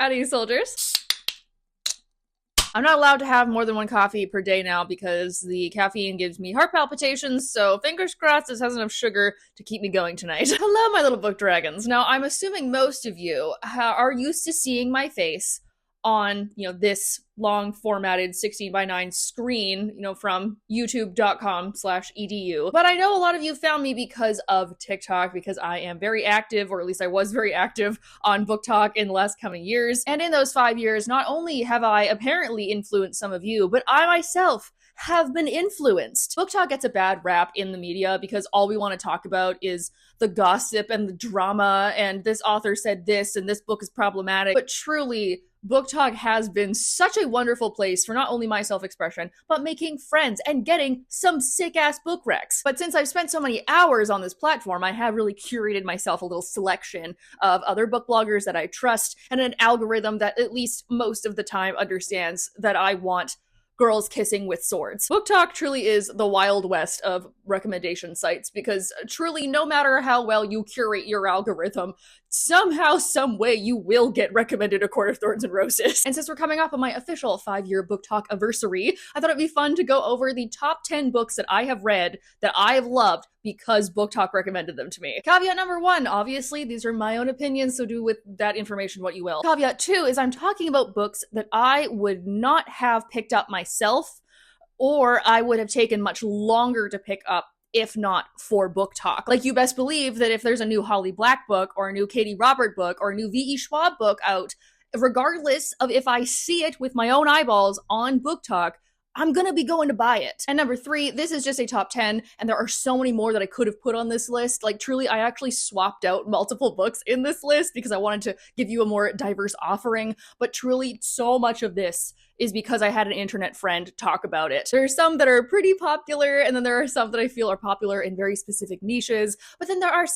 Howdy, soldiers. I'm not allowed to have more than one coffee per day now because the caffeine gives me heart palpitations, so fingers crossed this has enough sugar to keep me going tonight. Hello, my little book dragons. Now, I'm assuming most of you are used to seeing my face on, this long formatted 16:9 screen, from youtube.com/edu. But I know a lot of you found me because of TikTok, because I am very active, or at least I was very active on Booktok in the last coming years. And in those 5 years, not only have I apparently influenced some of you, but I myself have been influenced. Booktok gets a bad rap in the media because all we want to talk about is the gossip and the drama, and this author said this, and this book is problematic. But truly, Booktok has been such a wonderful place for not only my self-expression, but making friends and getting some sick-ass book recs. But since I've spent so many hours on this platform, I have really curated myself a little selection of other book bloggers that I trust, and an algorithm that at least most of the time understands that I want girls kissing with swords. Booktok truly is the Wild West of recommendation sites, because truly, no matter how well you curate your algorithm, somehow, some way, you will get recommended A Court of Thorns and Roses. And since we're coming up on my official 5-year Booktok anniversary, I thought it'd be fun to go over the top 10 books that I have read that I have loved because Booktok recommended them to me. Caveat number 1, obviously, these are my own opinions, so do with that information what you will. Caveat 2 is I'm talking about books that I would not have picked up myself, or I would have taken much longer to pick up if not for Booktok. Like, you best believe that if there's a new Holly Black book, or a new Katie Robert book, or a new V.E. Schwab book out, regardless of if I see it with my own eyeballs on Booktok, I'm gonna be going to buy it. And number 3, this is just a top 10, and there are so many more that I could have put on this list. Like, truly, I actually swapped out multiple books in this list because I wanted to give you a more diverse offering, but truly, so much of this is because I had an internet friend talk about it. There are some that are pretty popular, and then there are some that I feel are popular in very specific niches, but then there are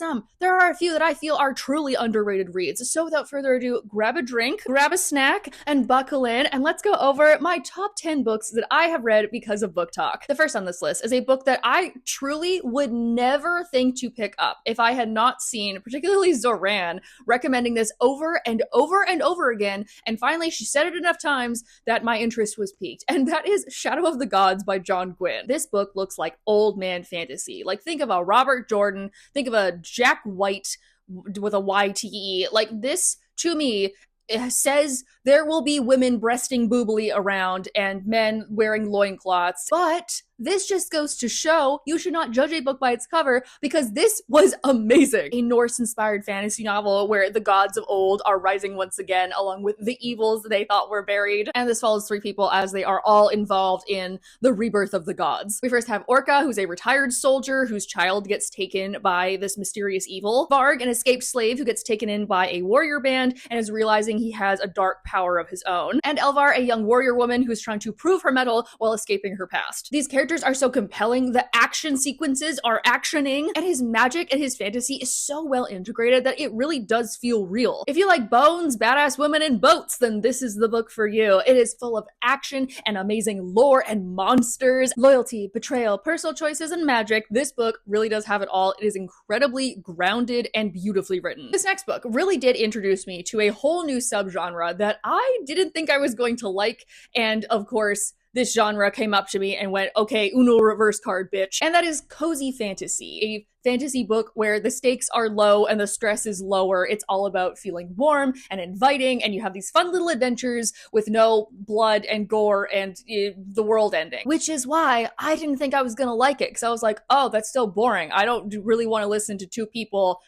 a few that I feel are truly underrated reads. So without further ado, grab a drink, grab a snack, and buckle in, and let's go over my top 10 books that I have read because of Booktok. The first on this list is a book that I truly would never think to pick up if I had not seen, particularly Zoran, recommending this over and over and over again, and finally she said it enough times that my interest was piqued, and that is Shadow of the Gods by John Gwynne. This book looks like old man fantasy. Like, think of a Robert Jordan, think of a Jack White with a YTE. Like, this, to me, it says there will be women breasting boobily around and men wearing loincloths, but this just goes to show you should not judge a book by its cover, because this was amazing. A Norse-inspired fantasy novel where the gods of old are rising once again, along with the evils they thought were buried. And this follows 3 people as they are all involved in the rebirth of the gods. We first have Orca, who's a retired soldier whose child gets taken by this mysterious evil. Varg, an escaped slave who gets taken in by a warrior band and is realizing he has a dark power of his own. And Elvar, a young warrior woman who's trying to prove her mettle while escaping her past. These characters are so compelling, the action sequences are actioning, and his magic and his fantasy is so well integrated that it really does feel real. If you like bones, badass women, and boats, then this is the book for you. It is full of action and amazing lore and monsters, loyalty, betrayal, personal choices, and magic. This book really does have it all. It is incredibly grounded and beautifully written. This next book really did introduce me to a whole new subgenre that I didn't think I was going to like, and of course, this genre came up to me and went, okay, Uno reverse card, bitch. And that is cozy fantasy, a fantasy book where the stakes are low and the stress is lower. It's all about feeling warm and inviting, and you have these fun little adventures with no blood and gore and the world ending. Which is why I didn't think I was gonna like it, because I was like, oh, that's so boring. I don't really want to listen to 2 people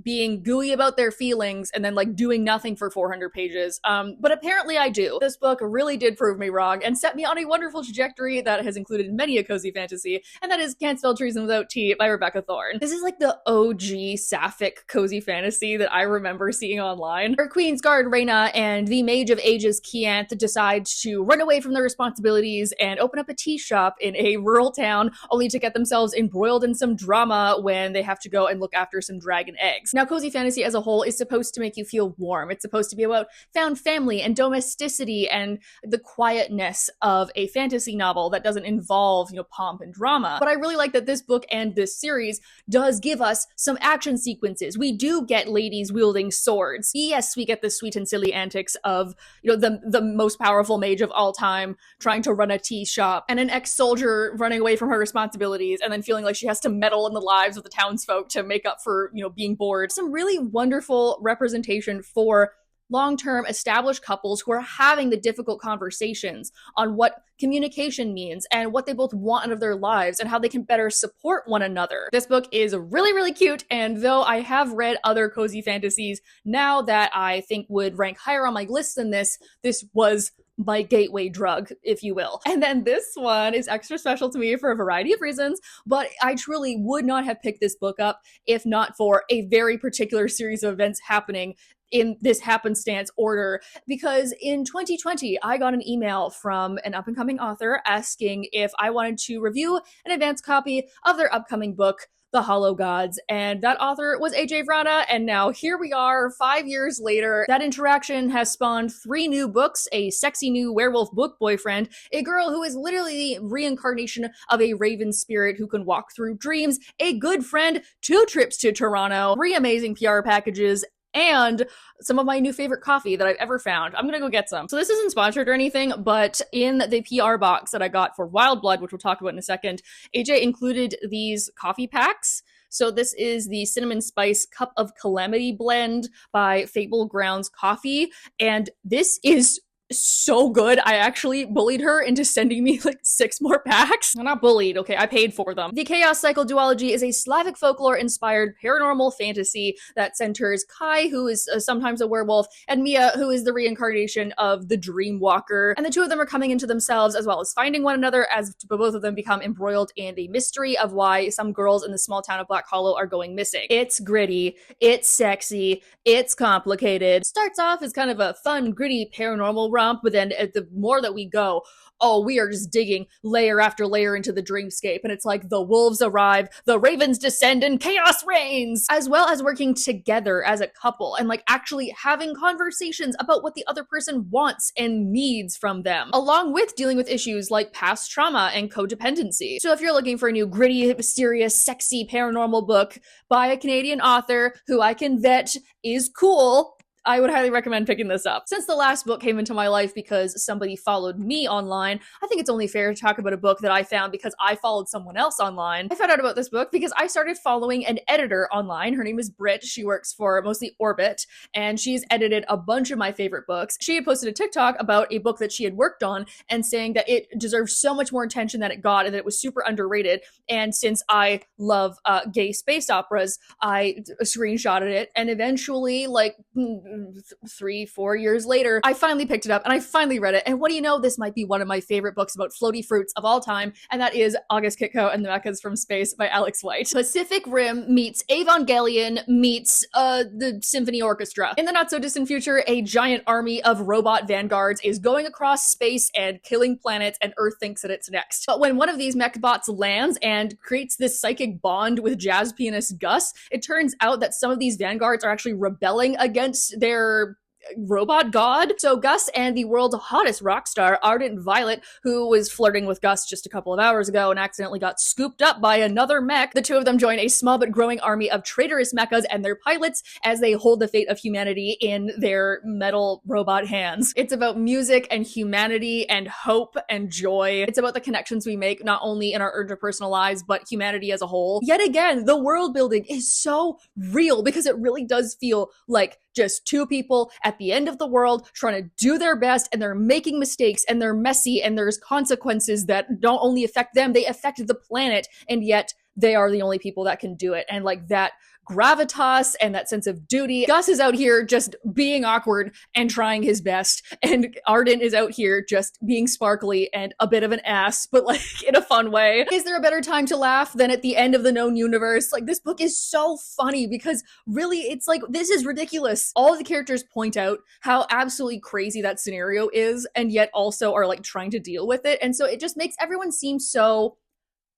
being gooey about their feelings and then like doing nothing for 400 pages. But apparently I do. This book really did prove me wrong and set me on a wonderful trajectory that has included many a cozy fantasy, and that is Can't Spell Treason Without Tea by Rebecca Thorne. This is like the OG sapphic cozy fantasy that I remember seeing online. Her Queen's Guard Reyna and the Mage of Ages Kianth decide to run away from their responsibilities and open up a tea shop in a rural town, only to get themselves embroiled in some drama when they have to go and look after some dragon eggs. eggs. Now, cozy fantasy as a whole is supposed to make you feel warm. It's supposed to be about found family and domesticity and the quietness of a fantasy novel that doesn't involve, pomp and drama. But I really like that this book and this series does give us some action sequences. We do get ladies wielding swords. Yes, we get the sweet and silly antics of, the most powerful mage of all time trying to run a tea shop, and an ex-soldier running away from her responsibilities and then feeling like she has to meddle in the lives of the townsfolk to make up for, being bored. Some really wonderful representation for long-term established couples who are having the difficult conversations on what communication means and what they both want out of their lives and how they can better support one another. This book is really, really cute, and though I have read other cozy fantasies now that I think would rank higher on my list than this was my gateway drug, if you will. And then this one is extra special to me for a variety of reasons, but I truly would not have picked this book up if not for a very particular series of events happening in this happenstance order, because in 2020, I got an email from an up-and-coming author asking if I wanted to review an advanced copy of their upcoming book, The Hollow Gods, and that author was AJ Vrana, and now here we are 5 years later. That interaction has spawned 3 new books, a sexy new werewolf book boyfriend, a girl who is literally the reincarnation of a raven spirit who can walk through dreams, a good friend, 2 trips to Toronto, 3 amazing PR packages, and some of my new favorite coffee that I've ever found. I'm gonna go get some. So this isn't sponsored or anything, but in the PR box that I got for Wild Blood, which we'll talk about in a second, AJ included these coffee packs. So this is the Cinnamon Spice Cup of Calamity blend by Fable Grounds Coffee, and this is so good. I actually bullied her into sending me like 6 more packs. I'm not bullied, okay? I paid for them. The Chaos Cycle duology is a Slavic folklore-inspired paranormal fantasy that centers Kai, who is sometimes a werewolf, and Mia, who is the reincarnation of the Dream Walker. And the 2 of them are coming into themselves as well as finding one another, as both of them become embroiled in the mystery of why some girls in the small town of Black Hollow are going missing. It's gritty, it's sexy, it's complicated. Starts off as kind of a fun, gritty paranormal romp, but then the more that we go, we are just digging layer after layer into the dreamscape, and it's like the wolves arrive, the ravens descend, and chaos reigns, as well as working together as a couple and like actually having conversations about what the other person wants and needs from them, along with dealing with issues like past trauma and codependency. So if you're looking for a new gritty, mysterious, sexy paranormal book by a Canadian author who I can vet is cool, I would highly recommend picking this up. Since the last book came into my life because somebody followed me online, I think it's only fair to talk about a book that I found because I followed someone else online. I found out about this book because I started following an editor online. Her name is Britt. She works for mostly Orbit, and she's edited a bunch of my favorite books. She had posted a TikTok about a book that she had worked on and saying that it deserved so much more attention than it got and that it was super underrated. And since I love gay space operas, I screenshotted it, and eventually, like 3-4 years later, I finally picked it up and I finally read it. And what do you know? This might be one of my favorite books about floaty fruits of all time, and that is August Kitco and the Mechas from Space by Alex White. Pacific Rim meets Evangelion meets the Symphony Orchestra. In the not-so-distant future, a giant army of robot vanguards is going across space and killing planets, and Earth thinks that it's next. But when one of these mech bots lands and creates this psychic bond with jazz pianist Gus, it turns out that some of these vanguards are actually rebelling against their robot god. So Gus and the world's hottest rock star, Ardent Violet, who was flirting with Gus just a couple of hours ago and accidentally got scooped up by another mech, the 2 of them join a small but growing army of traitorous mechas and their pilots as they hold the fate of humanity in their metal robot hands. It's about music and humanity and hope and joy. It's about the connections we make, not only in our interpersonal lives, but humanity as a whole. Yet again, the world building is so real because it really does feel like just 2 people at the end of the world trying to do their best, and they're making mistakes, and they're messy, and there's consequences that don't only affect them, they affect the planet, and yet they are the only people that can do it. And like that gravitas and that sense of duty. Gus is out here just being awkward and trying his best, and Arden is out here just being sparkly and a bit of an ass, but like in a fun way. Is there a better time to laugh than at the end of the known universe? Like, this book is so funny because really it's like, this is ridiculous. All of the characters point out how absolutely crazy that scenario is, and yet also are like trying to deal with it, and so it just makes everyone seem so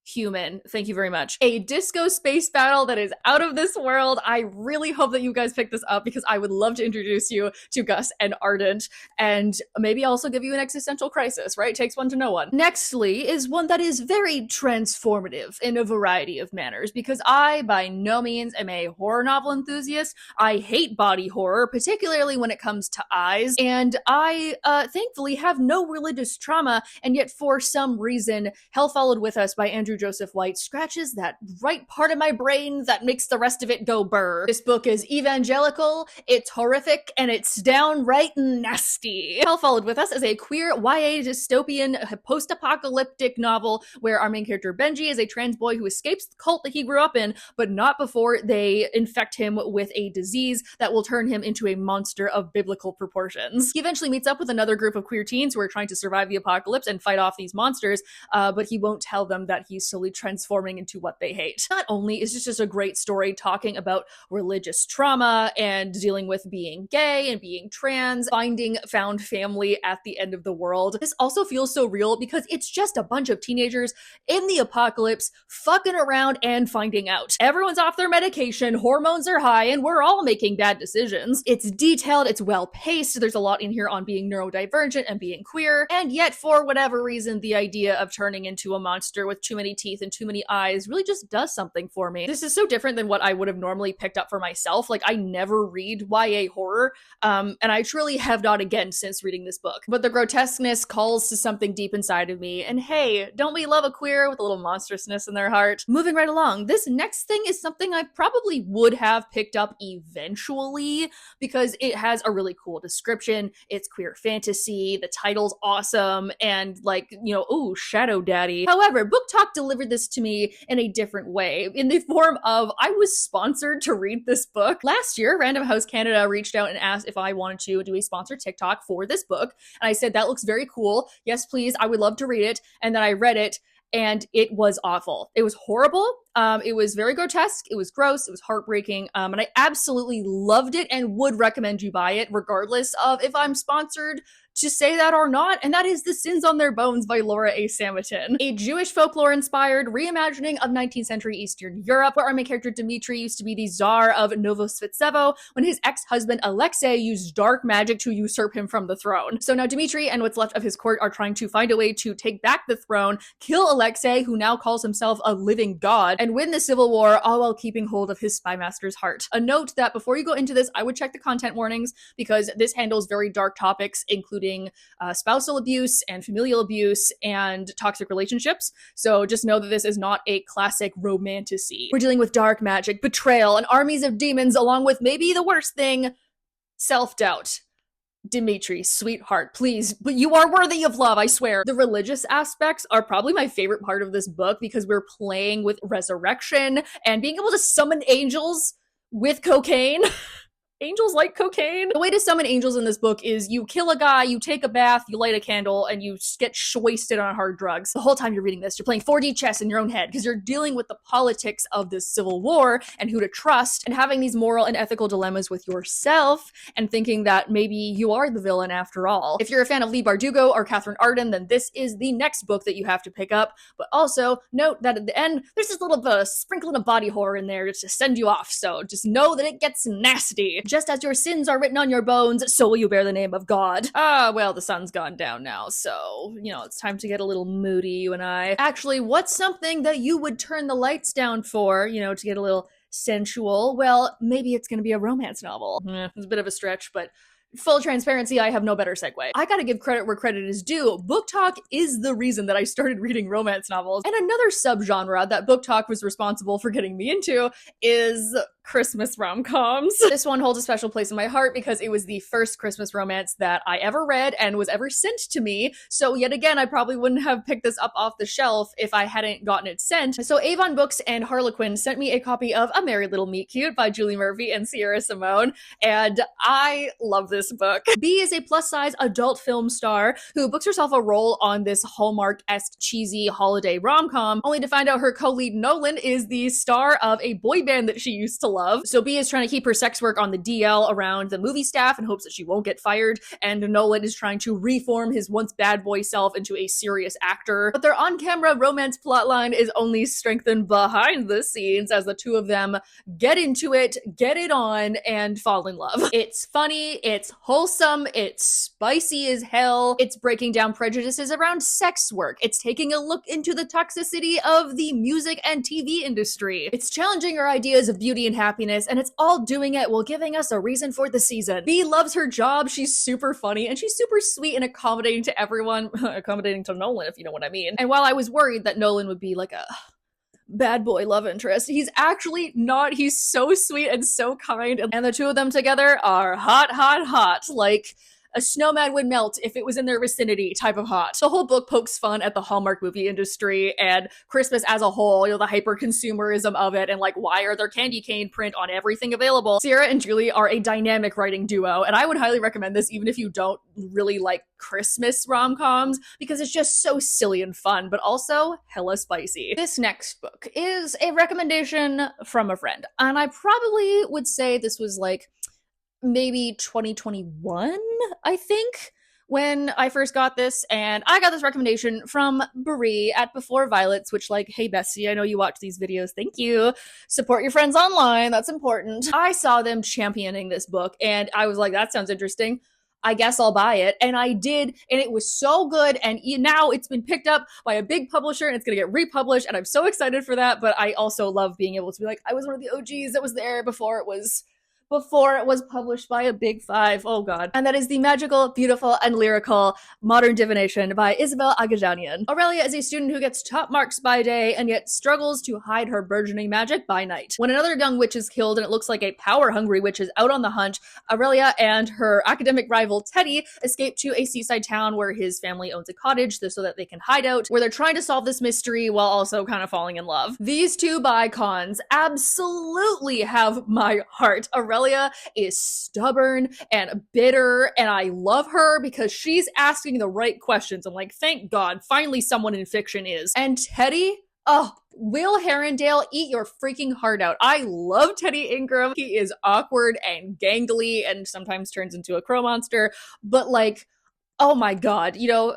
human. Thank you very much. A disco space battle that is out of this world. I really hope that you guys pick this up because I would love to introduce you to Gus and Ardent and maybe also give you an existential crisis, right? Takes one to know one. Nextly is one that is very transformative in a variety of manners because I, by no means, am a horror novel enthusiast. I hate body horror, particularly when it comes to eyes, and I thankfully have no religious trauma, and yet for some reason, Hell Followed With Us by Andrew Joseph White scratches that right part of my brain that makes the rest of it go burr. This book is evangelical, it's horrific, and it's downright nasty. Hell Followed With Us is a queer YA dystopian post-apocalyptic novel where our main character Benji is a trans boy who escapes the cult that he grew up in, but not before they infect him with a disease that will turn him into a monster of biblical proportions. He eventually meets up with another group of queer teens who are trying to survive the apocalypse and fight off these monsters, but he won't tell them that he's slowly transforming into what they hate. Not only is this just a great story talking about religious trauma and dealing with being gay and being trans, finding found family at the end of the world, this also feels so real because it's just a bunch of teenagers in the apocalypse fucking around and finding out. Everyone's off their medication, hormones are high, and we're all making bad decisions. It's detailed, it's well paced, there's a lot in here on being neurodivergent and being queer, and yet for whatever reason the idea of turning into a monster with too many teeth and too many eyes really just does something for me. This is so different than what I would have normally picked up for myself. Like, I never read YA horror, and I truly have not again since reading this book. But the grotesqueness calls to something deep inside of me, and hey, don't we love a queer with a little monstrousness in their heart? Moving right along, this next thing is something I probably would have picked up eventually because it has a really cool description, it's queer fantasy, the title's awesome, and like, you know, ooh, Shadow Daddy. However, Booktok delivered this to me in a different way, in the form of I was sponsored to read this book. Last year, Random House Canada reached out and asked if I wanted to do a sponsored TikTok for this book, and I said, that looks very cool. Yes, please, I would love to read it. And then I read it, and it was awful. It was horrible. It was very grotesque. It was gross. It was heartbreaking. And I absolutely loved it and would recommend you buy it regardless of if I'm sponsored to say that or not, and that is The Sins on Their Bones by Laura A. Samutin. A Jewish folklore-inspired reimagining of 19th century Eastern Europe, where our main character Dmitri used to be the Tsar of Novosvitsevo when his ex-husband Alexei used dark magic to usurp him from the throne. So now Dmitri and what's left of his court are trying to find a way to take back the throne, kill Alexei, who now calls himself a living god, and win the civil war, all while keeping hold of his spy master's heart. A note that before you go into this, I would check the content warnings because this handles very dark topics, including spousal abuse and familial abuse and toxic relationships. So just know that this is not a classic romantasy. We're dealing with dark magic, betrayal, and armies of demons, along with maybe the worst thing, self-doubt. Dmitri, sweetheart, please, but you are worthy of love, I swear. The religious aspects are probably my favorite part of this book because we're playing with resurrection and being able to summon angels with cocaine. Angels like cocaine. The way to summon angels in this book is you kill a guy, you take a bath, you light a candle, and you get wasted on hard drugs. The whole time you're reading this, you're playing 4D chess in your own head because you're dealing with the politics of this civil war and who to trust and having these moral and ethical dilemmas with yourself and thinking that maybe you are the villain after all. If you're a fan of Leigh Bardugo or Catherine Arden, then this is the next book that you have to pick up. But also note that at the end, there's this little bit of sprinkling of body horror in there just to send you off. So just know that it gets nasty. Just as your sins are written on your bones, so will you bear the name of God. Well, the sun's gone down now, so, you know, it's time to get a little moody, you and I. Actually, what's something that you would turn the lights down for, you know, to get a little sensual? Well, maybe it's gonna be a romance novel. It's a bit of a stretch, but full transparency, I have no better segue. I gotta give credit where credit is due. Booktok is the reason that I started reading romance novels. And another subgenre that Booktok was responsible for getting me into is Christmas rom-coms. This one holds a special place in my heart because it was the first Christmas romance that I ever read and was ever sent to me. So yet again, I probably wouldn't have picked this up off the shelf if I hadn't gotten it sent. So Avon Books and Harlequin sent me a copy of A Merry Little Meet Cute by Julie Murphy and Sierra Simone, and I love this book. B is a plus-size adult film star who books herself a role on this Hallmark-esque cheesy holiday rom-com, only to find out her co-lead Nolan is the star of a boy band that she used to love. So B is trying to keep her sex work on the DL around the movie staff in hopes that she won't get fired, and Nolan is trying to reform his once bad boy self into a serious actor. But their on-camera romance plotline is only strengthened behind the scenes as the two of them get into it, get it on, and fall in love. It's funny, it's wholesome, it's spicy as hell, it's breaking down prejudices around sex work, it's taking a look into the toxicity of the music and TV industry, it's challenging our ideas of beauty and happiness, and it's all doing it while giving us a reason for the season. Bea loves her job, she's super funny, and she's super sweet and accommodating to everyone. Accommodating to Nolan, if you know what I mean. And while I was worried that Nolan would be like a bad boy love interest, he's actually not. He's so sweet and so kind, and the two of them together are hot, hot, hot. Like a snowman would melt if it was in their vicinity type of hot. The whole book pokes fun at the Hallmark movie industry and Christmas as a whole, you know, the hyper-consumerism of it, and like, why are there candy cane print on everything available? Sierra and Julie are a dynamic writing duo, and I would highly recommend this even if you don't really like Christmas rom-coms, because it's just so silly and fun, but also hella spicy. This next book is a recommendation from a friend, and I probably would say this was like maybe 2021, I think, when I first got this, and I got this recommendation from Brie at Before Violets, which, like, hey Bessie, I know you watch these videos, thank you. Support your friends online, that's important. I saw them championing this book, and I was like, that sounds interesting. I guess I'll buy it. And I did, and it was so good, and now it's been picked up by a big publisher, and it's gonna get republished, and I'm so excited for that, but I also love being able to be like, I was one of the OGs that was there before it was published by a big five. Oh god. And that is The Magical, Beautiful, and Lyrical Modern Divination by Isabel Agajanian. Aurelia is a student who gets top marks by day and yet struggles to hide her burgeoning magic by night. When another young witch is killed and it looks like a power-hungry witch is out on the hunt, Aurelia and her academic rival Teddy escape to a seaside town where his family owns a cottage so that they can hide out, where they're trying to solve this mystery while also kind of falling in love. These two bicons absolutely have my heart. Aurelia is stubborn and bitter, and I love her because she's asking the right questions. I'm like, thank God, finally someone in fiction is. And Teddy, oh, Will Herondale, eat your freaking heart out. I love Teddy Ingram. He is awkward and gangly and sometimes turns into a crow monster, but like, oh my god, you know,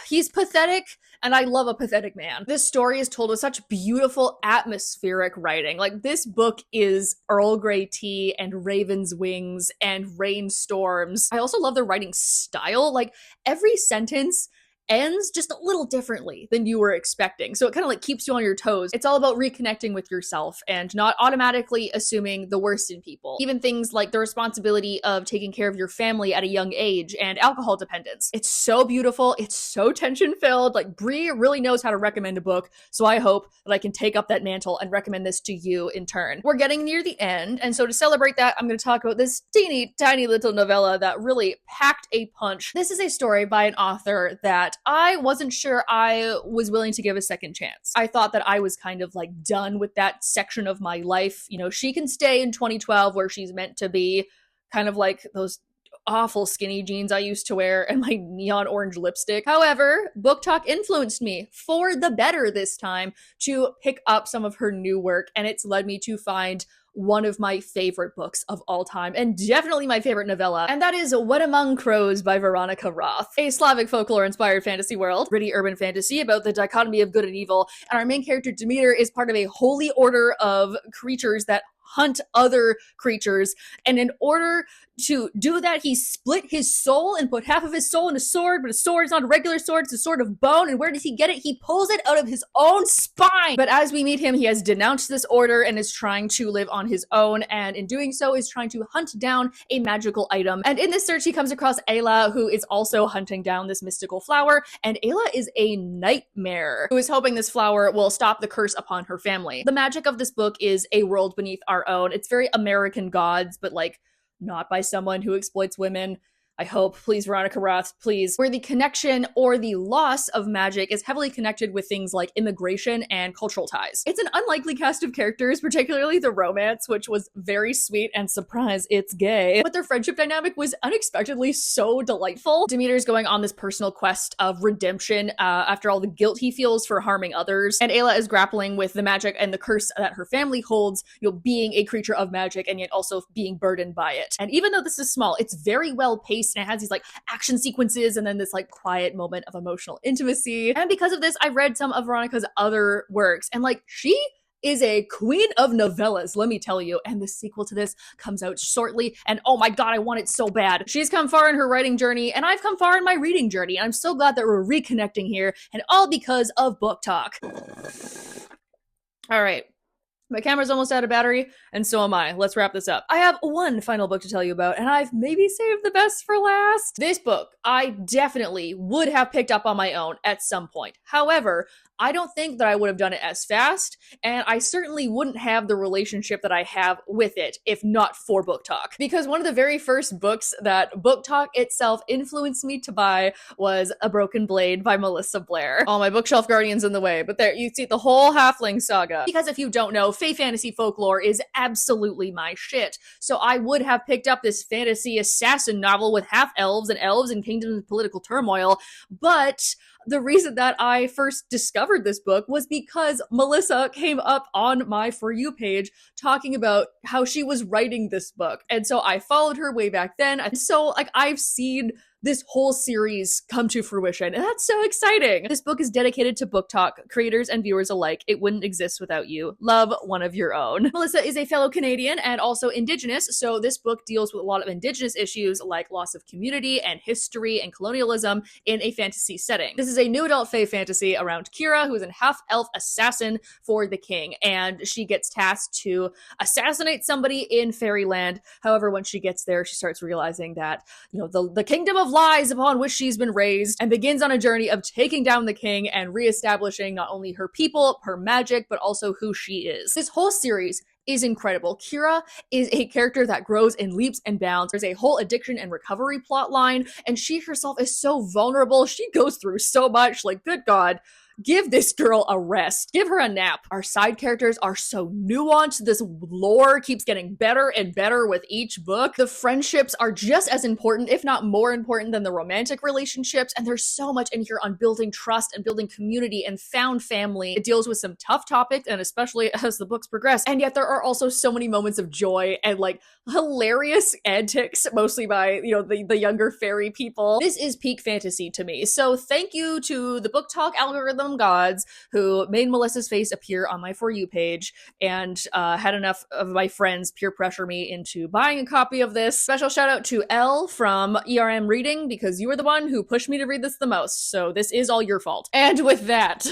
he's pathetic, and I love a pathetic man. This story is told with such beautiful atmospheric writing. Like, this book is Earl Grey tea and raven's wings and rainstorms. I also love the writing style. Like, every sentence ends just a little differently than you were expecting. So it kind of like keeps you on your toes. It's all about reconnecting with yourself and not automatically assuming the worst in people. Even things like the responsibility of taking care of your family at a young age and alcohol dependence. It's so beautiful. It's so tension filled. Like, Brie really knows how to recommend a book. So I hope that I can take up that mantle and recommend this to you in turn. We're getting near the end. And so to celebrate that, I'm going to talk about this teeny tiny little novella that really packed a punch. This is a story by an author that I wasn't sure I was willing to give a second chance. I thought that I was kind of like done with that section of my life. You know, she can stay in 2012 where she's meant to be, kind of like those awful skinny jeans I used to wear and my neon orange lipstick. However, Booktok influenced me for the better this time to pick up some of her new work, and it's led me to find one of my favorite books of all time, and definitely my favorite novella, and that is What Among Crows by Veronica Roth. A Slavic folklore-inspired fantasy world, gritty urban fantasy about the dichotomy of good and evil, and our main character Demeter is part of a holy order of creatures that hunt other creatures, and in order to do that, he split his soul and put half of his soul in a sword, but a sword is not a regular sword, it's a sword of bone, and where does he get it? He pulls it out of his own spine! But as we meet him, he has denounced this order and is trying to live on his own, and in doing so is trying to hunt down a magical item. And in this search, he comes across Ayla, who is also hunting down this mystical flower, and Ayla is a nightmare, who is hoping this flower will stop the curse upon her family. The magic of this book is a world beneath our own. It's very American Gods, but like, not by someone who exploits women. I hope, please Veronica Roth, please, where the connection or the loss of magic is heavily connected with things like immigration and cultural ties. It's an unlikely cast of characters, particularly the romance, which was very sweet, and surprise, it's gay. But their friendship dynamic was unexpectedly so delightful. Demeter's going on this personal quest of redemption after all the guilt he feels for harming others, and Ayla is grappling with the magic and the curse that her family holds, being a creature of magic and yet also being burdened by it. And even though this is small, it's very well paced, and it has these like action sequences and then this like quiet moment of emotional intimacy. And because of this, I read some of Veronica's other works, and like, she is a queen of novellas, let me tell you. And the sequel to this comes out shortly, and oh my god, I want it so bad. She's come far in her writing journey, and I've come far in my reading journey, and I'm so glad that we're reconnecting here, and all because of Booktok. All right. My camera's almost out of battery, and so am I. Let's wrap this up. I have one final book to tell you about, and I've maybe saved the best for last. This book, I definitely would have picked up on my own at some point. However, I don't think that I would have done it as fast, and I certainly wouldn't have the relationship that I have with it if not for Booktok. Because one of the very first books that Booktok itself influenced me to buy was A Broken Blade by Melissa Blair. Oh, my bookshelf guardian's in the way, but there, you see the whole halfling saga. Because if you don't know, fae fantasy folklore is absolutely my shit. So I would have picked up this fantasy assassin novel with half-elves and kingdoms of political turmoil, but the reason that I first discovered this book was because Melissa came up on my For You page talking about how she was writing this book. And so I followed her way back then. And so like, I've seen this whole series come to fruition, and that's so exciting. This book is dedicated to Booktok creators and viewers alike. It wouldn't exist without you. Love, one of your own. Melissa is a fellow Canadian and also Indigenous, so this book deals with a lot of Indigenous issues like loss of community and history and colonialism in a fantasy setting. This is a new adult fae fantasy around Kira, who is a half-elf assassin for the king, and she gets tasked to assassinate somebody in fairyland. However, when she gets there, she starts realizing that, the kingdom of lies upon which she's been raised, and begins on a journey of taking down the king and reestablishing not only her people, her magic, but also who she is. This whole series is incredible. Kira is a character that grows in leaps and bounds. There's a whole addiction and recovery plot line, and she herself is so vulnerable. She goes through so much, like, good God. Give this girl a rest. Give her a nap. Our side characters are so nuanced. This lore keeps getting better and better with each book. The friendships are just as important, if not more important, than the romantic relationships. And there's so much in here on building trust and building community and found family. It deals with some tough topics, and especially as the books progress. And yet there are also so many moments of joy and like hilarious antics, mostly by, the younger fairy people. This is peak fantasy to me. So thank you to the Booktok algorithm gods who made Melissa's face appear on my For You page, and had enough of my friends peer pressure me into buying a copy of this. Special shout out to Elle from ERM Reading, because you were the one who pushed me to read this the most, so this is all your fault. And with that,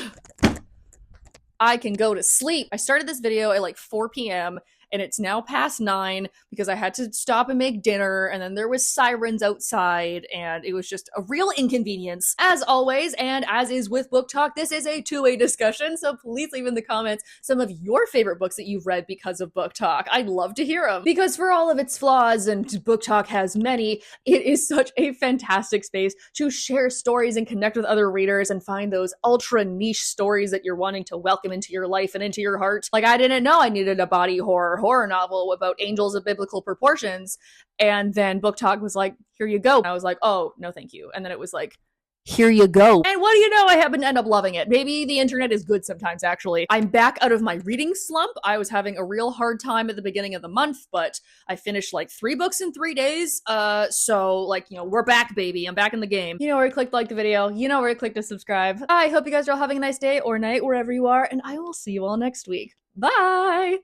I can go to sleep. I started this video at like 4 p.m. and it's now past 9 because I had to stop and make dinner, and then there was sirens outside, and it was just a real inconvenience. As always, and as is with Booktok, this is a two-way discussion, so please leave in the comments some of your favorite books that you've read because of Booktok. I'd love to hear them, because for all of its flaws, and Booktok has many, it is such a fantastic space to share stories and connect with other readers and find those ultra niche stories that you're wanting to welcome into your life and into your heart. Like, I didn't know I needed a body horror novel about angels of biblical proportions, and then Booktok was like, here you go. And I was like, oh, no thank you. And then it was like, here you go. And what do you know, I happen to end up loving it. Maybe the internet is good sometimes, actually. I'm back out of my reading slump. I was having a real hard time at the beginning of the month, but I finished like 3 books in 3 days. So like, we're back, baby. I'm back in the game. You know where to click to like the video. You know where to click to subscribe. I hope you guys are all having a nice day or night wherever you are, and I will see you all next week. Bye!